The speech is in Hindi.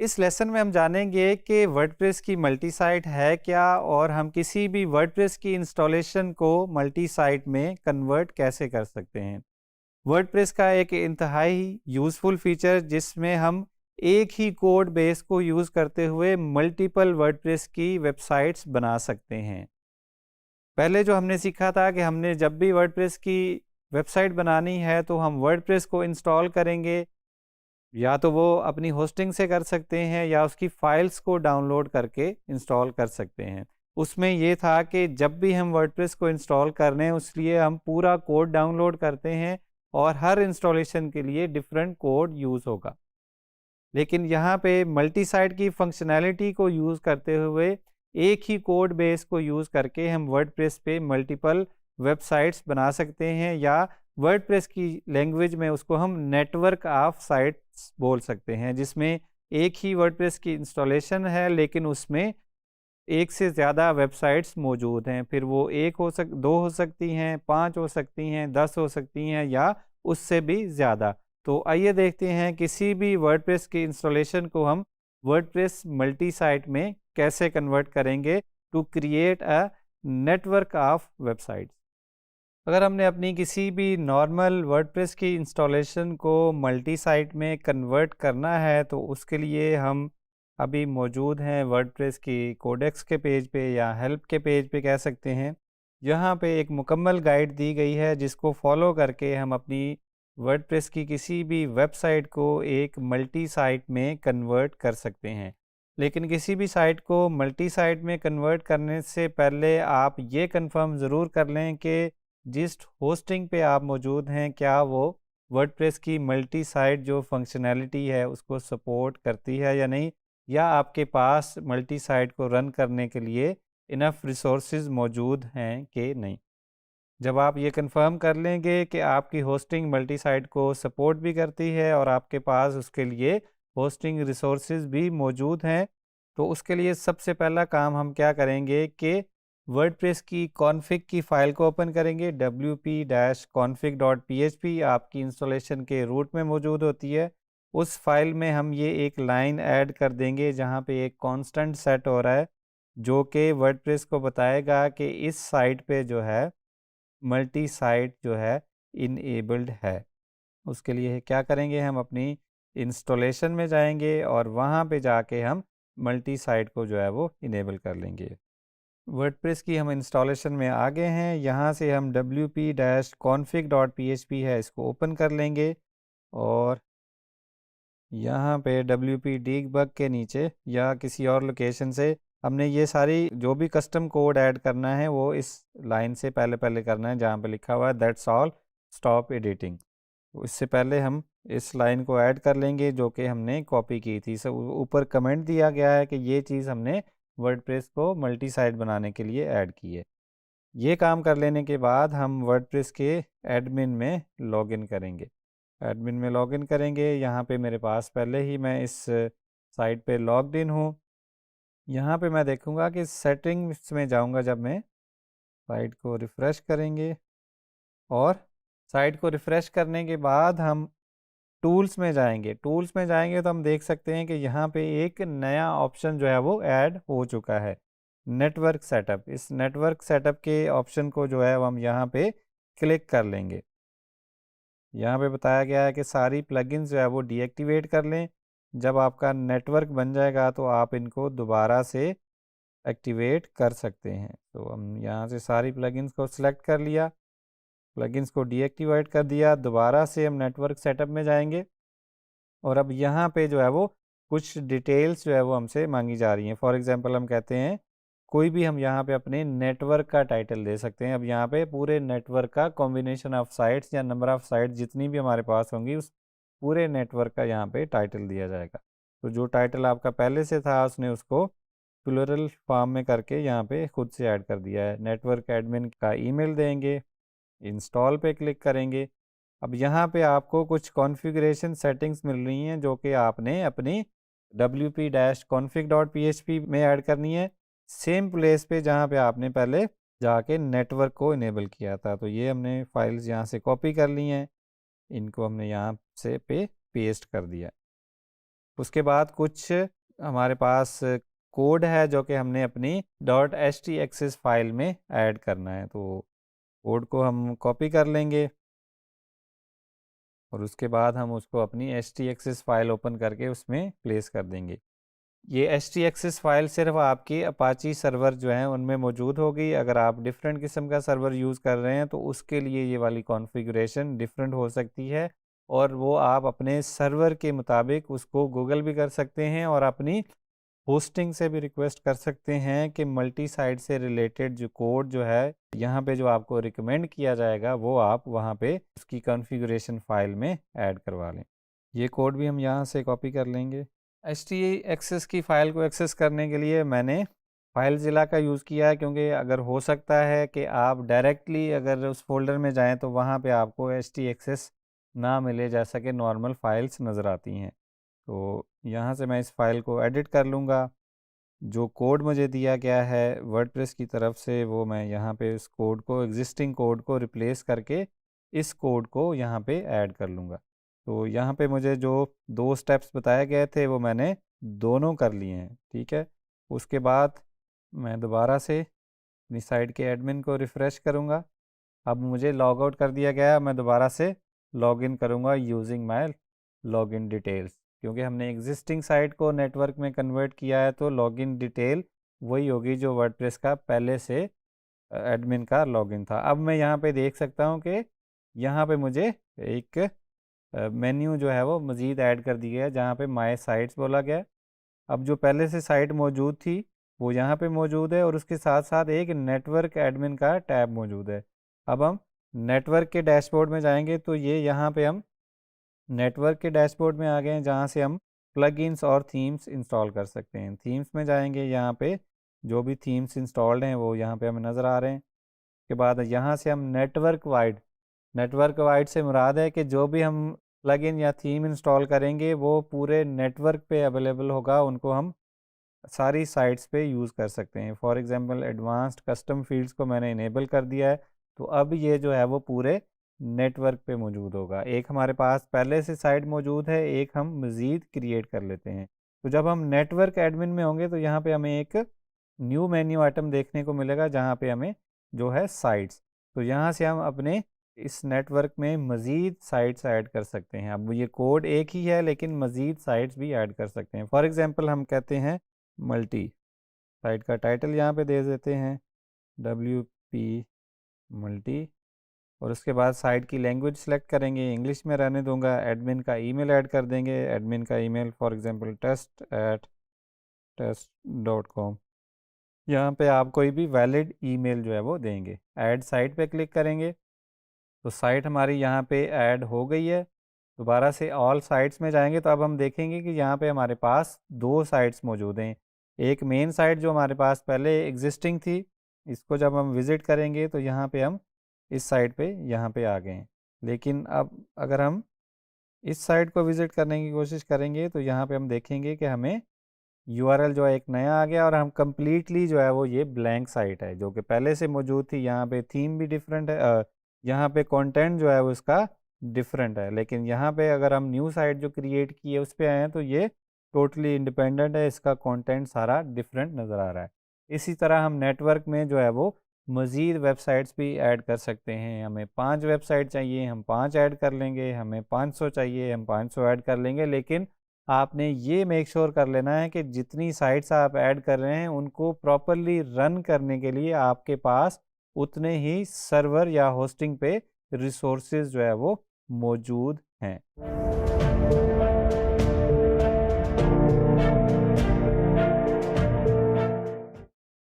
इस लेसन में हम जानेंगे कि वर्डप्रेस की मल्टी साइट है क्या और हम किसी भी वर्डप्रेस की इंस्टॉलेशन को मल्टी साइट में कन्वर्ट कैसे कर सकते हैं। वर्डप्रेस का एक इंतहाई यूज़फुल फीचर जिसमें हम एक ही कोड बेस को यूज़ करते हुए मल्टीपल वर्डप्रेस की वेबसाइट्स बना सकते हैं। पहले जो हमने सीखा था कि हमने जब भी वर्डप्रेस की वेबसाइट बनानी है तो हम वर्डप्रेस को इंस्टॉल करेंगे, या तो वो अपनी होस्टिंग से कर सकते हैं या उसकी फाइल्स को डाउनलोड करके इंस्टॉल कर सकते हैं। उसमें ये था कि जब भी हम वर्डप्रेस को इंस्टॉल कर रहे हैं उसलिए हम पूरा कोड डाउनलोड करते हैं और हर इंस्टॉलेशन के लिए डिफरेंट कोड यूज़ होगा। लेकिन यहाँ पे मल्टी साइट की फंक्शनैलिटी को यूज़ करते हुए एक ही कोड बेस को यूज़ करके हम वर्डप्रेस पे मल्टीपल वेबसाइट्स बना सकते हैं, या वर्डप्रेस की लैंग्वेज में उसको हम नेटवर्क ऑफ साइट्स बोल सकते हैं, जिसमें एक ही वर्डप्रेस की इंस्टॉलेशन है लेकिन उसमें एक से ज़्यादा वेबसाइट्स मौजूद हैं। फिर वो एक हो सक 2 हो सकती हैं, 5 हो सकती हैं, 10 हो सकती हैं या उससे भी ज़्यादा। तो आइए देखते हैं किसी भी वर्डप्रेस की इंस्टॉलेशन को हम वर्डप्रेस मल्टी साइट में कैसे कन्वर्ट करेंगे to create a network of websites. अगर हमने अपनी किसी भी नॉर्मल वर्डप्रेस की इंस्टॉलेशन को मल्टी साइट में कन्वर्ट करना है तो उसके लिए हम अभी मौजूद हैं वर्डप्रेस की कोडेक्स के पेज पे या हेल्प के पेज पे कह सकते हैं। यहाँ पे एक मुकम्मल गाइड दी गई है जिसको फॉलो करके हम अपनी वर्डप्रेस की किसी भी वेबसाइट को एक मल्टी साइट में कन्वर्ट कर सकते हैं। लेकिन किसी भी साइट को मल्टी साइट में कन्वर्ट करने से पहले आप ये कंफर्म ज़रूर कर लें कि जिस होस्टिंग पे आप मौजूद हैं क्या वो वर्डप्रेस की मल्टी साइट जो फंक्शनैलिटी है उसको सपोर्ट करती है या नहीं, या आपके पास मल्टी साइट को रन करने के लिए इनफ रिसोर्सेज मौजूद हैं कि नहीं। जब आप ये कंफर्म कर लेंगे कि आपकी होस्टिंग मल्टी साइट को सपोर्ट भी करती है और आपके पास उसके लिए होस्टिंग रिसोर्सेज भी मौजूद हैं, तो उसके लिए सबसे पहला काम हम क्या करेंगे कि वर्डप्रेस की कॉन्फ़िग की फ़ाइल को ओपन करेंगे। wp-config.php आपकी इंस्टॉलेशन के रूट में मौजूद होती है। उस फाइल में हम ये एक लाइन ऐड कर देंगे जहाँ पे एक कांस्टेंट सेट हो रहा है, जो कि वर्डप्रेस को बताएगा कि इस साइट पे जो है मल्टी साइट जो है इनेबल्ड है। उसके लिए क्या करेंगे, हम अपनी इंस्टॉलेशन में जाएंगे और वहाँ पे जाके हम मल्टी साइट को जो है वो इनेबल कर लेंगे। वर्डप्रेस की हम इंस्टॉलेशन में आ गए हैं। यहाँ से हम wp-config.php है इसको ओपन कर लेंगे और यहाँ पे wp debug के नीचे या किसी और लोकेशन से हमने ये सारी जो भी कस्टम कोड ऐड करना है वो इस लाइन से पहले करना है जहाँ पे लिखा हुआ है दैट्स ऑल स्टॉप एडिटिंग। इससे पहले हम इस लाइन को ऐड कर लेंगे जो कि हमने कॉपी की थी। सब ऊपर कमेंट दिया गया है कि ये चीज़ हमने वर्डप्रेस को मल्टी साइट बनाने के लिए ऐड की है। ये काम कर लेने के बाद हम वर्डप्रेस के एडमिन में लॉगिन करेंगे। एडमिन में लॉगिन करेंगे, यहाँ पे मेरे पास पहले ही मैं इस साइट पे लॉग्ड इन हूँ। यहाँ पे मैं देखूँगा कि सेटिंग्स में जाऊँगा, जब मैं साइट को रिफ़्रेश करेंगे और साइट को रिफ़्रेश करने के बाद हम टूल्स में जाएंगे। टूल्स में जाएंगे तो हम देख सकते हैं कि यहाँ पे एक नया ऑप्शन जो है वो ऐड हो चुका है, नेटवर्क सेटअप। इस नेटवर्क सेटअप के ऑप्शन को जो है वो हम यहाँ पे क्लिक कर लेंगे। यहाँ पे बताया गया है कि सारी प्लगइन्स जो है वो डीएक्टिवेट कर लें। जब आपका नेटवर्क बन जाएगा तो आप इनको दोबारा से एक्टिवेट कर सकते हैं। तो हम यहाँ से सारी प्लगइन्स को सिलेक्ट कर लिया, प्लगइन्स को डीएक्टिवेट कर दिया, दोबारा से हम नेटवर्क सेटअप में जाएंगे और अब यहाँ पे जो है वो कुछ डिटेल्स जो है वो हमसे मांगी जा रही हैं। फॉर एग्जांपल हम कहते हैं कोई भी हम यहाँ पे अपने नेटवर्क का टाइटल दे सकते हैं। अब यहाँ पे पूरे नेटवर्क का कॉम्बिनेशन ऑफ साइट्स या नंबर ऑफ साइट्स जितनी भी हमारे पास होंगी उस पूरे नेटवर्क का यहाँ पे टाइटल दिया जाएगा। तो जो टाइटल आपका पहले से था उसने उसको प्लूरल फॉर्म में करके यहाँ पे खुद से ऐड कर दिया है। नेटवर्क एडमिन का ईमेल देंगे, इंस्टॉल पे क्लिक करेंगे। अब यहाँ पे आपको कुछ कॉन्फ़िगरेशन सेटिंग्स मिल रही हैं जो कि आपने अपनी wp-config.php में ऐड करनी है, सेम प्लेस पे जहाँ पे आपने पहले जाके नेटवर्क को इनेबल किया था। तो ये हमने फाइल्स यहाँ से कॉपी कर ली हैं, इनको हमने यहाँ से पे पेस्ट कर दिया। उसके बाद कुछ हमारे पास कोड है जो कि हमने अपनी .htaccess फाइल में ऐड करना है। तो कोड को हम कॉपी कर लेंगे और उसके बाद हम उसको अपनी htaccess फाइल ओपन करके उसमें प्लेस कर देंगे। ये htaccess फाइल सिर्फ आपकी अपाची सर्वर जो है उनमें मौजूद होगी। अगर आप डिफरेंट किस्म का सर्वर यूज़ कर रहे हैं तो उसके लिए ये वाली कॉन्फ़िगरेशन डिफरेंट हो सकती है और वो आप अपने सर्वर के मुताबिक उसको गूगल भी कर सकते हैं और अपनी होस्टिंग से भी रिक्वेस्ट कर सकते हैं कि मल्टी साइट से रिलेटेड जो कोड जो है यहाँ पे जो आपको रिकमेंड किया जाएगा वो आप वहाँ पे उसकी कॉन्फ़िगरेशन फाइल में ऐड करवा लें। ये कोड भी हम यहाँ से कॉपी कर लेंगे। htaccess की फ़ाइल को एक्सेस करने के लिए मैंने फाइलज़िला का यूज़ किया है, क्योंकि अगर हो सकता है कि आप डायरेक्टली अगर उस फ़ोल्डर में जाएँ तो वहाँ पे आपको htaccess ना मिले, जैसा कि नॉर्मल फ़ाइल्स नज़र आती हैं। तो यहाँ से मैं इस फ़ाइल को एडिट कर लूँगा। जो कोड मुझे दिया गया है वर्डप्रेस की तरफ से वो मैं यहाँ पे इस कोड को एग्जिस्टिंग कोड को रिप्लेस करके इस कोड को यहाँ पे ऐड कर लूँगा। तो यहाँ पे मुझे जो 2 स्टेप्स बताए गए थे वो मैंने दोनों कर लिए हैं, ठीक है। उसके बाद मैं दोबारा से अपनी साइट के एडमिन को रिफ़्रेश करूँगा। अब मुझे लॉग आउट कर दिया गया, मैं दोबारा से लॉगिन करूँगा यूजिंग माय लॉगिन डिटेल्स, क्योंकि हमने एग्जिस्टिंग साइट को नेटवर्क में कन्वर्ट किया है। तो लॉगिन डिटेल वही होगी जो वर्डप्रेस का पहले से एडमिन का लॉगिन था। अब मैं यहाँ पे देख सकता हूँ कि यहाँ पे मुझे एक मेन्यू जो है वो मज़ीद ऐड कर दी गया है, जहाँ पे माय साइट्स बोला गया है। अब जो पहले से साइट मौजूद थी वो यहाँ पे मौजूद है और उसके साथ साथ एक नेटवर्क एडमिन का टैब मौजूद है। अब हम नेटवर्क के डैशबोर्ड में जाएंगे तो ये यहाँ पे हम नेटवर्क के डैशबोर्ड में आ गए हैं, जहाँ से हम प्लगइन्स और थीम्स इंस्टॉल कर सकते हैं। थीम्स में जाएंगे, यहाँ पे जो भी थीम्स इंस्टॉल्ड हैं वो यहाँ पे हमें नज़र आ रहे हैं। उसके बाद यहाँ से हम नेटवर्क वाइड से मुराद है कि जो भी हम प्लगइन या थीम इंस्टॉल करेंगे वो पूरे नेटवर्क पे अवेलेबल होगा, उनको हम सारी साइट्स पे यूज़ कर सकते हैं। For example advanced custom fields को मैंने इनेबल कर दिया है, तो अब ये जो है वो पूरे नेटवर्क पे मौजूद होगा। एक हमारे पास पहले से साइट मौजूद है, एक हम मज़ीद क्रिएट कर लेते हैं। तो जब हम नेटवर्क एडमिन में होंगे तो यहाँ पे हमें एक न्यू मेन्यू आइटम देखने को मिलेगा, जहाँ पे हमें जो है साइट्स, तो यहाँ से हम अपने इस नेटवर्क में मज़ीद साइट्स ऐड कर सकते हैं। अब ये कोड एक ही है लेकिन मज़ीद साइट्स भी ऐड कर सकते हैं। फॉर एग्ज़ाम्पल हम कहते हैं मल्टी, साइट का टाइटल यहाँ पे दे देते हैं WP मल्टी, और उसके बाद साइट की लैंग्वेज सेलेक्ट करेंगे, इंग्लिश में रहने दूंगा। एडमिन का ईमेल ऐड कर देंगे, एडमिन का ईमेल फॉर एग्जांपल test@test.com। यहाँ पे आप कोई भी वैलिड ईमेल जो है वो देंगे। ऐड साइट पे क्लिक करेंगे तो साइट हमारी यहाँ पे ऐड हो गई है। दोबारा से ऑल साइट्स में जाएंगे तो अब हम देखेंगे कि यहाँ पे हमारे पास 2 साइट्स मौजूद हैं। एक मेन साइट जो हमारे पास पहले एग्जिस्टिंग थी, इसको जब हम विज़िट करेंगे तो यहाँ पे हम इस साइट पे यहाँ पे आ गए हैं। लेकिन अब अगर हम इस साइट को विज़िट करने की कोशिश करेंगे तो यहाँ पे हम देखेंगे कि हमें यूआरएल जो है एक नया आ गया और हम कम्प्लीटली जो है वो ये ब्लैंक साइट है जो कि पहले से मौजूद थी। यहाँ पे थीम भी डिफरेंट है, यहाँ पे कंटेंट जो है वो इसका डिफरेंट है। लेकिन यहाँ पे अगर हम न्यू साइट जो क्रिएट की है उस पर आए हैं तो ये टोटली इंडिपेंडेंट है, इसका कंटेंट सारा डिफरेंट नज़र आ रहा है। इसी तरह हम नेटवर्क में जो है वो मज़ीद वेबसाइट्स भी ऐड कर सकते हैं। हमें 5 वेबसाइट चाहिए, हम 5 ऐड कर लेंगे। हमें 500 चाहिए, हम 500 ऐड कर लेंगे। लेकिन आपने ये मेक श्योर कर लेना है कि जितनी साइट्स आप ऐड कर रहे हैं उनको प्रॉपरली रन करने के लिए आपके पास उतने ही सर्वर या होस्टिंग पे रिसोर्सेज जो है वो मौजूद हैं।